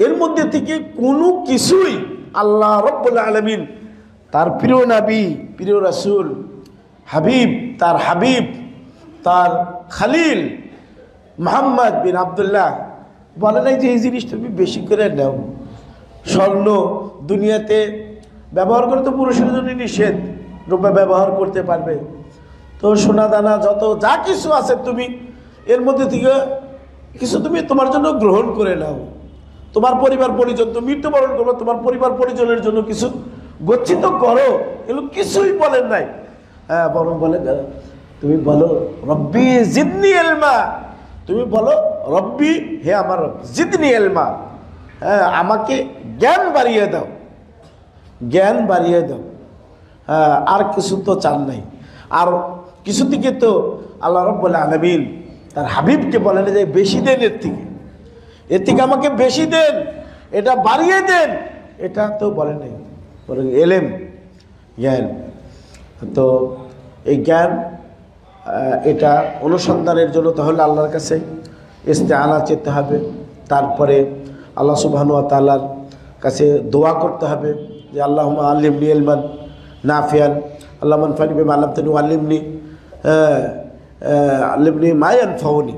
এর মধ্যে থেকে কোনো কিছুই আল্লাহ রাব্বুল আলামিন তার প্রিয় নবী, প্রিয় রাসূল, হাবিব, তার হাবিব, তার খালিল মুহাম্মদ বিন আব্দুল্লাহ বলে নাই যে এই জিনিসটা তুমি বেশি করে নাও। স্বর্ণ দুনিয়াতে ব্যবহার করে তো পুরুষের জন্য নিষেধ, রূপে ব্যবহার করতে পারবে। তো সোনা দানা যত যা কিছু আছে তুমি এর মধ্যে থেকে কিছু তুমি তোমার জন্য গ্রহণ করে নাও। তোমার পরিবার পরিজন, তুমি মৃত্যুবরণ করবে, তোমার পরিবার পরিজনের জন্য কিছু গচ্ছিত করো, এগুলো কিছুই বলেন নাই। হ্যাঁ, বরং বলে তুমি বলো রব্বি জিদনি ইলমা, তুমি বলো রব্বি, হে আমার রব, জিদনি ইলমা, হ্যাঁ আমাকে জ্ঞান বাড়িয়ে দাও, জ্ঞান বাড়িয়ে দাও। হ্যাঁ, আর কিছু তো চান নাই। আর কিছু থেকে তো আল্লাহ রাব্বুল আলামিন তার হাবিবকে বলেন যে বেশি দেন, এর থেকে আমাকে বেশি দেন, এটা বাড়িয়ে দেন, এটা তো বলে নাই। বরং এলেম, জ্ঞান। তো এই জ্ঞান এটা অনুসন্ধানের জন্য তাহলে আল্লাহর কাছে ইস্তেআনা চেতে হবে। তারপরে আল্লাহ সুবহানাহু ওয়া তাআলার কাছে দোয়া করতে হবে যে আল্লাহুম্মা আল্লিমনি ইলমান নাফিয়ান, আল্লাহ মানফানি বিমা আল্লামতানি ওয়াল্লিমনি আল্লিমনি মা ইয়ানফাউনি,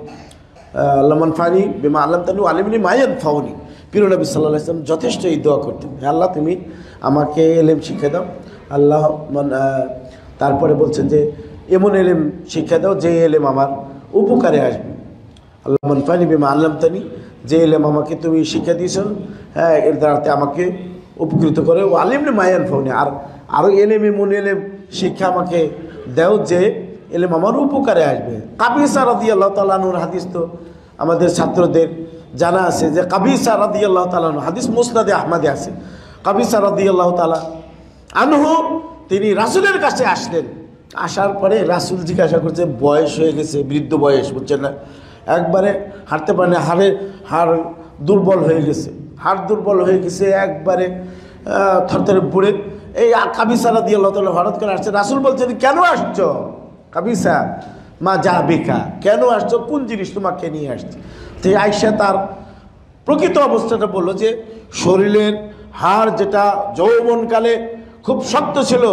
আল্লাহ মানফানি বিমা আল্লামতানি ওয়াল্লিমনি মা ইয়ানফাউনি। প্রিয় নবী সাল্লাল্লাহু আলাইহি ওয়াসাল্লাম যথেষ্ট এই দোয়া করতেন, হে আল্লাহ তুমি আমাকে এলেম শিখিয়ে দাও। আল্লাহ তারপরে বলছেন যে এমন এলেম শিক্ষা দাও যে এলেম আমার উপকারে আসবে। আল্লাহ মানফানি বিমা আল্লামতানি, যে এলেম আমাকে তুমি শিক্ষা দিয়েছো, হ্যাঁ এর দ্বারাতে আমাকে উপকৃত করে। ও আলিমনি মা ইয়ানফাউনি, আর আরও এলেম, এমন এলেম শিক্ষা আমাকে দাও যে এলেম আমার উপকারে আসবে। কাবিসা রাদিয়াল্লাহু তাআলা আনহুর হাদিস তো আমাদের ছাত্রদের জানা আছে যে কাবিসা রাদিয়াল্লাহু তাআলা আনহু, হাদিস মুসনাদে আহমদে আছে, কাবিসা রাদিয়াল্লাহু তাআলা আনহু তিনি রাসূলের কাছে আসলেন। আসার পরে রাসূল জিজ্ঞাসা করছে, বয়স হয়ে গেছে, বৃদ্ধ বয়স, বুঝছেন না, একবারে হাঁটতে পারে না, হাড় দুর্বল হয়ে গেছে, হাড় দুর্বল হয়ে গেছে, একবারে থরথরে বুড়ে। এই কাবিসা রাদিয়াল্লাহু তাআলা হঠাৎ করে আসছে। রাসূল বলছেন, কেন আসছো কাবিসা, মা যা বেকা, কেন আসছো, কোন জিনিস তোমাকে নিয়ে আসছে? তো আয়েশা তার প্রকৃত অবস্থাটা বললো যে শরীরের হাড় যেটা যৌবনকালে খুব শক্ত ছিল,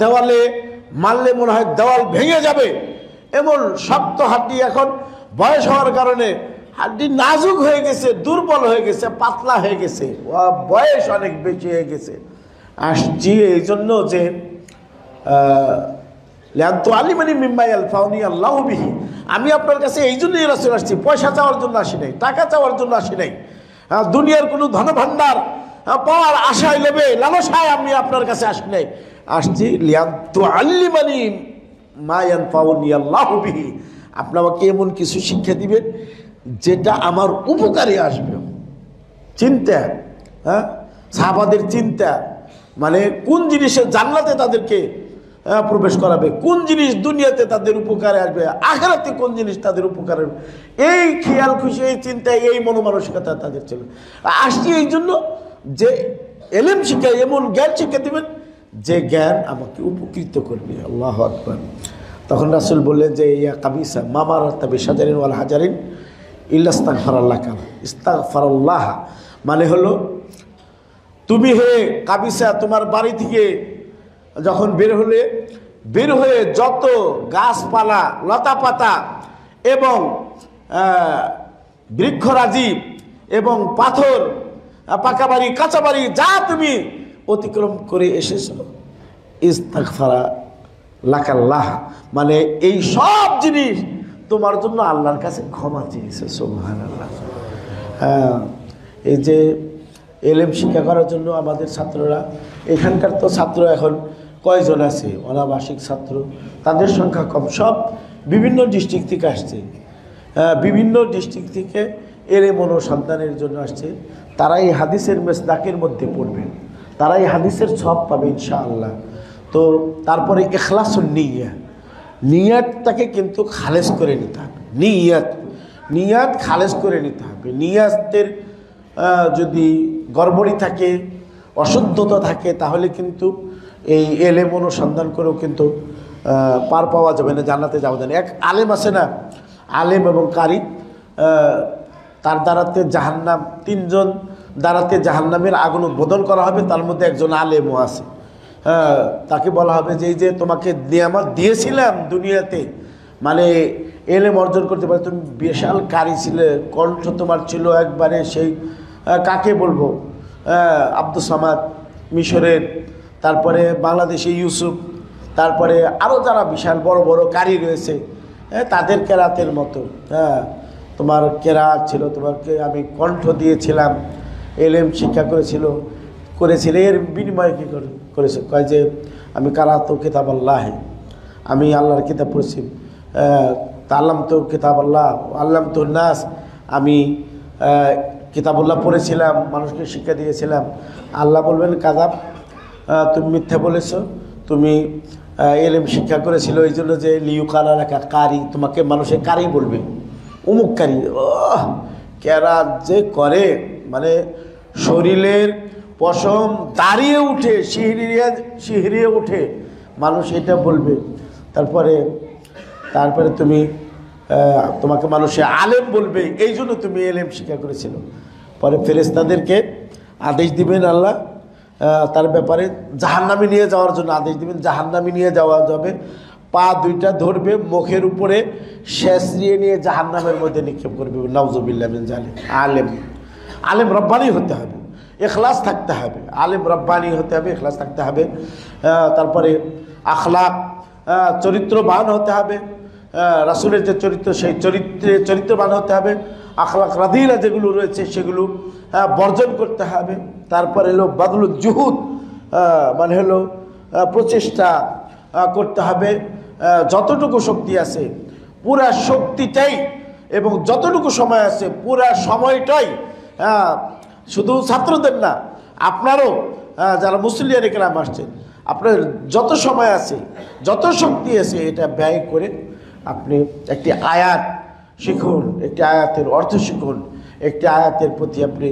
দেওয়ালে মারলে মনে হয় দেওয়াল ভেঙে যাবে, এমন শক্ত হাড্ডি এখন বয়স হওয়ার কারণে হাড্ডি নাজুক হয়ে গেছে, দুর্বল হয়ে গেছে, পাতলা হয়ে গেছে, বয়স অনেক বেশি হয়ে গেছে। আসছি এই জন্য যে আলিমানি মিম্মাই আলফাউনি আল্লাহ বিহি, আমি আপনার কাছে এই জন্যই রাসূল আসছি, পয়সা চাওয়ার জন্য আসি নাই, টাকা চাওয়ার জন্য আসি নাই, দুনিয়ার কোনো ধনভাণ্ডার পাওয়ার আশায় নেবে লালসায় আমি আপনার কাছে আসি নাই, আসছি লিয়ান্তু আল্লিমানি মা ইয়ানফাউনি আল্লাহ বিহি, আপনি আমাকে এমন কিছু শিক্ষা দিবেন যেটা আমার উপকারে আসবে। চিন্তা, হ্যাঁ সাহাবাদের চিন্তা, মানে কোন জিনিসে জান্নাতে তাদেরকে প্রবেশ করাবে, কোন জিনিস দুনিয়াতে তাদের উপকারে আসবে, আখিরাতে কোন জিনিস তাদের উপকারে আসবে, এই খেয়াল খুশি, এই চিন্তায়, এই মনোমানসিকতা তাদের ছিল। আসছি এই জন্য যে এলেম শিক্ষা, এমন জ্ঞান শিক্ষা দেবেন যে জ্ঞান আমাকে উপকৃত করবে। আল্লাহু আকবার। তখন রাসূল বললেন যে ইয়া কাবিসা মামার তাবি সাজারিন ওয়াল হাজারিন ইল্লা ইস্তাগফারাল্লাকা, ইস্তাগফারাল্লাহ মানে হলো তুমি হে কাবিসা তোমার বাড়ি থেকে যখন বের হয়ে যত গাছপালা, লতাপাতা এবং বৃক্ষরাজি এবং পাথর, পাকা বাড়ি, কাঁচা বাড়ি যা তুমি অতিক্রম করে এসেছো, ইস্তাগফারা লাকাল্লাহ মানে এই সব জিনিস তোমার জন্য আল্লাহর কাছে ক্ষমা চেয়েছে। সুবহানাল্লাহ। হ্যাঁ, এই যে এলেম শিক্ষা করার জন্য আমাদের ছাত্ররা, এখানকার তো ছাত্র এখন কয়জন আছে, অনাবাসিক ছাত্র, তাদের সংখ্যা কম, সব বিভিন্ন ডিস্ট্রিক্ট থেকে আসছে, বিভিন্ন ডিস্ট্রিক্ট থেকে এলেম অনুসন্ধানের জন্য আসছে। তারা এই হাদিসের মেসদাকের মধ্যে পড়বে, তারা এই হাদিসের সব পাবে ইনশাআল্লাহ। তো তারপরে ইখলাসুন নিয়্যাহ, নিয়াতটাকে কিন্তু খালেজ করে নিতে হবে, নিয়াত খালেজ করে নিতে হবে। নিয়াতের যদি গড়বড়ি থাকে, অশুদ্ধতা থাকে, তাহলে কিন্তু এই এলেম অনুসন্ধান করেও কিন্তু পার পাওয়া যাবে না, জান্নাতে যাওয়া যায় না। এক আলেম আছে না, আলেম এবং কারি, তার দ্বারাতে জাহান্নাম, তিনজন দ্বারাতে জাহান্নামের আগুন উদ্বোধন করা হবে, তার মধ্যে একজন আলেমও আছে। তাকে বলা হবে যে এই যে তোমাকে নিয়ামত দিয়েছিলাম দুনিয়াতে, মানে এলেম অর্জন করতে পারে, তুমি বিশাল কারি ছিলে, কণ্ঠ তোমার ছিল একবারে সেই, কাকে বলবো, আব্দুস সামাদ মিশরের, তারপরে বাংলাদেশে ইউসুফ, তারপরে আরও যারা বিশাল বড় বড় কারি রয়েছে, তাদের কেরাতের মতো তোমার কেরাত ছিল, তোমাকে আমি কণ্ঠ দিয়েছিলাম, এলেম শিক্ষা করেছিল, করেছিলে, এর বিনিময়ে কী করেছে? কয় যে আমি কারাতো কিতাব আল্লাহ, আমি আল্লাহর কিতাব পড়ছি, তাল্লাম তো কিতাব আল্লাহ আল্লাম তো নাস, আমি কিতাবুল্লাহ পড়েছিলাম, মানুষকে শিক্ষা দিয়েছিলাম। আল্লাহ বলবেন কাযাব, তুমি মিথ্যা বলেছ, তুমি এলেম শিক্ষা করেছিল এই জন্য যে লিউকালা লেখা কারি, তোমাকে মানুষে কারি বলবে, অমুক কারি। কেরা যে করে, মানে শরীরের পশম দাঁড়িয়ে উঠে শিহরিয়ে উঠে মানুষ এটা বলবে। তারপরে তুমি তোমাকে মানুষে আলেম বলবে, এই জন্য তুমি এলেম শিক্ষা করেছিল। পরে ফেরেশতাদেরকে আদেশ দিবেন আল্লাহ তার ব্যাপারে, জাহান্নামে নিয়ে যাওয়ার জন্য আদেশ দিবেন। জাহান্নামে নিয়ে যাওয়া যাবে, পা দুইটা ধরবে, মুখের উপরে শেষরিয়ে নিয়ে জাহান্নামের মধ্যে নিক্ষেপ করবে। নাউজুবিল্লাহ মিন জালিক। আলেম রব্বানি হতে হবে, ইখলাস থাকতে হবে, আলেম রব্বানি হতে হবে, ইখলাস থাকতে হবে। তারপরে আখলাক, চরিত্রবান হতে হবে, রাসূলের যে চরিত্র সেই চরিত্রবান হতে হবে। আখলাক রাদিলা যেগুলো রয়েছে সেগুলো বর্জন করতে হবে। তারপরে হলো বাদলুল জুহুদ, মানে হলো প্রচেষ্টা করতে হবে। যতটুকু শক্তি আছে পুরা শক্তিটাই, এবং যতটুকু সময় আছে পুরা সময়টাই, শুধু ছাত্রদের না, আপনারও যারা মুসলিয়ান কেরাম আসছেন, আপনার যত সময় আছে যত শক্তি আছে এটা ব্যয় করে আপনি একটি আয়াত শিখুন, একটি আয়াতের অর্থ শিখুন, একটি আয়াতের প্রতি আপনি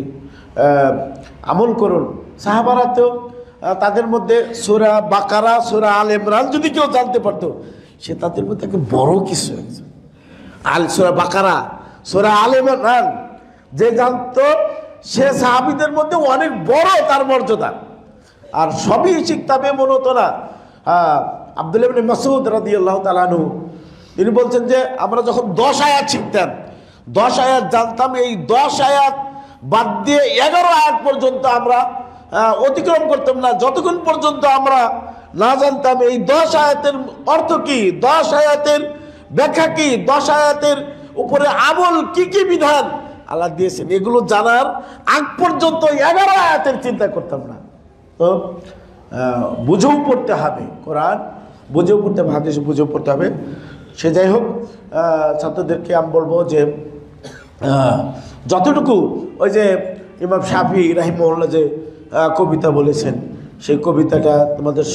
আমল করুন। সাহাবারা তো তাদের মধ্যে সূরা বাকারা, সূরা আল ইমরান যদি কেউ জানতে পারতো, সে তাদের মধ্যে একটা বড় কিছু আছে। সূরা বাকারা, সূরা আল ইমরান যে জানতো, সে সাহাবীদের মধ্যে অনেক বড় তার মর্যাদা। আর সবই শিখতে হবে মনে হতো না। আব্দুল্লাহ ইবনে মাসউদ রাদিয়াল্লাহু তাআলা আনহু তিনি বলছেন যে আমরা যখন 10 আয়াত শিখতাম, 10 আয়াত জানতাম, এই 10 আয়াত বাদ দিয়ে 11 আয়াত পর্যন্ত আমরা অতিক্রম করতাম না, যতক্ষণ পর্যন্ত আমরা না জানতাম এই 10 আয়াতের অর্থ কি, 10 আয়াতের ব্যাখ্যা কি, 10 আয়াতের উপরে আমল কি কি বিধান আল্লাহ দিয়েছেন, এগুলো জানার আগ পর্যন্ত 11 আয়াতের চিন্তা করতাম না। তো বুঝেও পড়তে হবে, কোরআন বুঝেও পড়তে হবে, হাদিস বুঝেও পড়তে হবে। সে যাই হোক, ছাত্রদেরকে আমি বলবো যে যতটুকু ওই যে ইমাম শাফি রাহিমাহুল্লাহ যে কবিতা বলেছেন, সেই কবিতাটা তোমাদের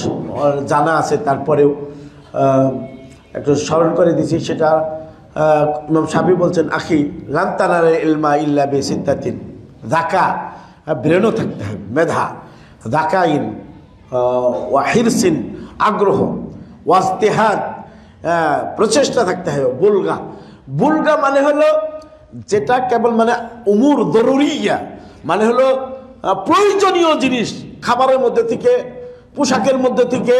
জানা আছে, তারপরেও একটু স্মরণ করে দিচ্ছি। সেটা ইমাম শাফি বলছেন, আখি লান তানাল ইলমা ইল্লা বিসিত্তাতিন, যাকা ব্রেনও থাকতে হবে, মেধা, যাকাইন ওয়া হিরসিন আগ্রহ, ওয়াজতিহাদ প্রচেষ্টা থাকতে হবে। বুলগা মানে হলো যেটা কেবল মানে উমুর জরুরিয়া, মানে হলো প্রয়োজনীয় জিনিস, খাবারের মধ্যে থেকে, পোশাকের মধ্যে থেকে,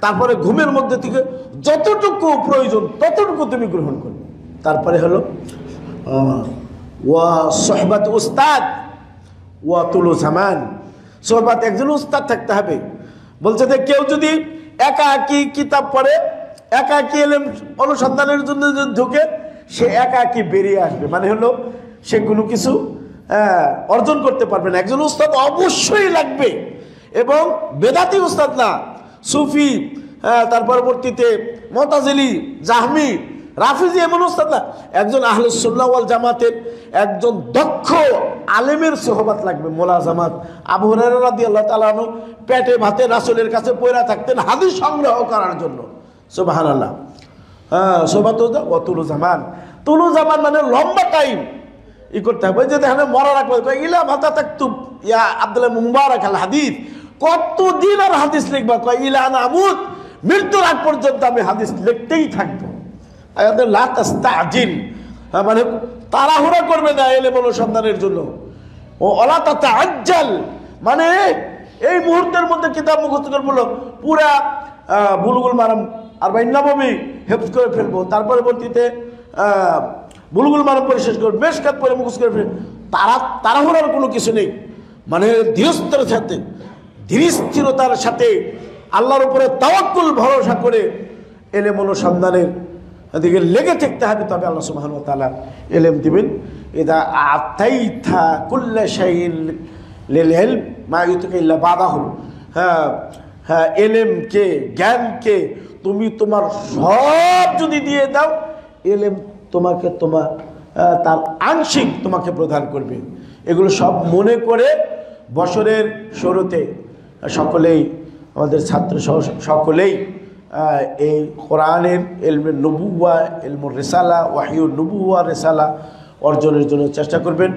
তারপরে ঘুমের মধ্যে থেকে যতটুকু প্রয়োজন ততটুকু তুমি গ্রহণ করবে। তারপরে হলো ওয়া সোহবাত উস্তাদ ওয়া তুলু জামান, সোহবাত একজন উস্তাদ থাকতে হবে। বলছে যে কেউ যদি একাকী কিতাব পড়ে, একাকী এলেম অনুসন্ধানের জন্য যদি ঢুকে, সে একাকী বেরিয়ে আসবে, মানে হলো সে কোনো কিছু অর্জন করতে পারবে না। একজন উস্তাদ অবশ্যই লাগবে, এবং বেদাতি উস্তাদ না, সুফি, তার পরবর্তীতে মুতাজিলি, জাহমি, রাফিজি এমন উস্তাদ না, একজন আহলুস সুন্নাহ ওয়াল জামাতের একজন দক্ষ আলেমের সোহবাত লাগবে, মোলাজামাত। আবু হুরায়রা রাদিয়াল্লাহু তাআলা আনহু পেটে ভাতে রাসূলের কাছে পয়রা থাকতেন হাদিস সংগ্রহ করার জন্য। সুবহানাল্লাহ। সোহবাত ওয়া তুলু জামান, তুলু জামান মানে লম্বা টাইম ই করতে হবে। যে দেখেন মরার আগ পর্যন্ত ইলা মাতা তাকতুব ইয়া আব্দুল্লাহ মুবারাক আল হাদিস, কতদিন আর হাদিস লিখবা? কয় ইলা আনা আমুত, মৃত্যুর আগ পর্যন্ত আমি হাদিস লিখতেই থাকবো। লা তাস্তাজিল, মানে তাড়াহুড়া করবে না এলেম অনুসন্ধানের জন্য। ও অলা তাতাআজ্জাল, মানে এই মুহূর্তের মধ্যে কিতাব মুখস্থ করে বললো, পুরা বুলুগুল মারাম আরবাঈন নববী হেফজ করে ফেলবো, তারপরে পরবর্তীতে বুলুগুল মারাম পরে শেষ করবো, মেশকাত পরে মুখস্থ করে ফেলবো। তাড়াহুড়ার কোনো কিছু নেই, মানে ধীরস্থিরতার সাথে, ধীরস্থিরতার সাথে আল্লাহর উপরে তাওয়াক্কুল ভরসা করে এলেম অনুসন্ধানের দিকে লেগে থাকতে হবে, তবে আল্লাহ সুবহানাহু ওয়া তাআলা এলেম দিবেন। ইদা আতাইতা কুল্লা শাইইন লিল ইলম মা ইউতিকা ইল্লা বাদাহু। হ্যাঁ হ্যাঁ, এলেমকে, জ্ঞানকে তুমি তোমার সব যদি দিয়ে দাও, এলেম তোমাকে তার আংশিক তোমাকে প্রদান করবে। এগুলো সব মনে করে বছরের শুরুতে সকলেই, আমাদের ছাত্র সকলেই এই কোরআনের ইলমে নবুওয়া, ইলমুর রিসালা, ওয়াহিউন নবুওয়া রিসালা অর্জনের জন্য চেষ্টা করবেন।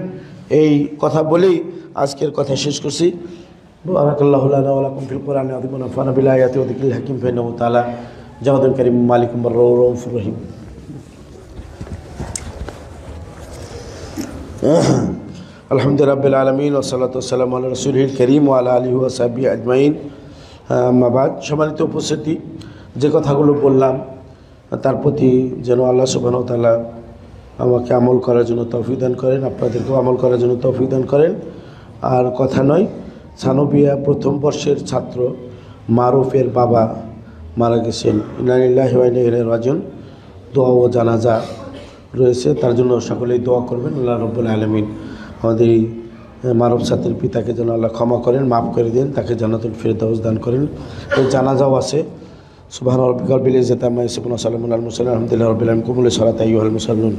এই কথা বলেই আজকের কথা শেষ করছি। বারাকাল্লাহু লানা ওয়া লাকুম ফিল কোরআনিল আযীম ওয়া নাফা'না বিল আয়াতি ওয়া যিকরিল হাকীম ফাইন্নাহু তাআলা জাওয়াদুল কারীম মালিকুম রাউফুর রহিম। আলহামদুলিল্লাহি রাব্বিল আলামিন ওয়া সাল্লাতু ওয়া সালামু আলা রাসূলিল কারীম ওয়া আলা আলিহি ওয়া সাহবিহি আজমাইন। আম্মা বাদ। সম্মানিত উপস্থিতি, যে কথাগুলো বললাম তার প্রতি যেন আল্লাহ সুবহানাহু ওয়া তাআলা আমাকে আমল করার জন্য তৌফিক দান করেন, আপনাদেরকেও আমল করার জন্য তৌফিক দান করেন। আর কথা নয়, সানবিয়া প্রথম বর্ষের ছাত্র মারুফের বাবা মারা গেছেন, ইন্না লিল্লাহি ওয়া ইন্না ইলাইহি রাজিউন। দোয়া ও জানাজা রয়েছে, তার জন্য সকলেই দোয়া করবেন। আল্লাহ রাব্বুল আলামিন আমাদের এই মারুফ ছাত্রের পিতাকে যেন আল্লাহ ক্ষমা করেন, মাফ করে দেন, তাকে জান্নাতুল ফিরদাউস দান করেন। এই জানাজাও আছে। সুবহান রাব্বিকা রাব্বিল ইজ্জাতি আম্মা ইয়াসিফুন ওয়া সালামুন আলাল মুরসালিন আলহামদুলিল্লাহি রাব্বিল আলামিন। কুমুল সালাত আইয়ুহাল মুসাল্লুন।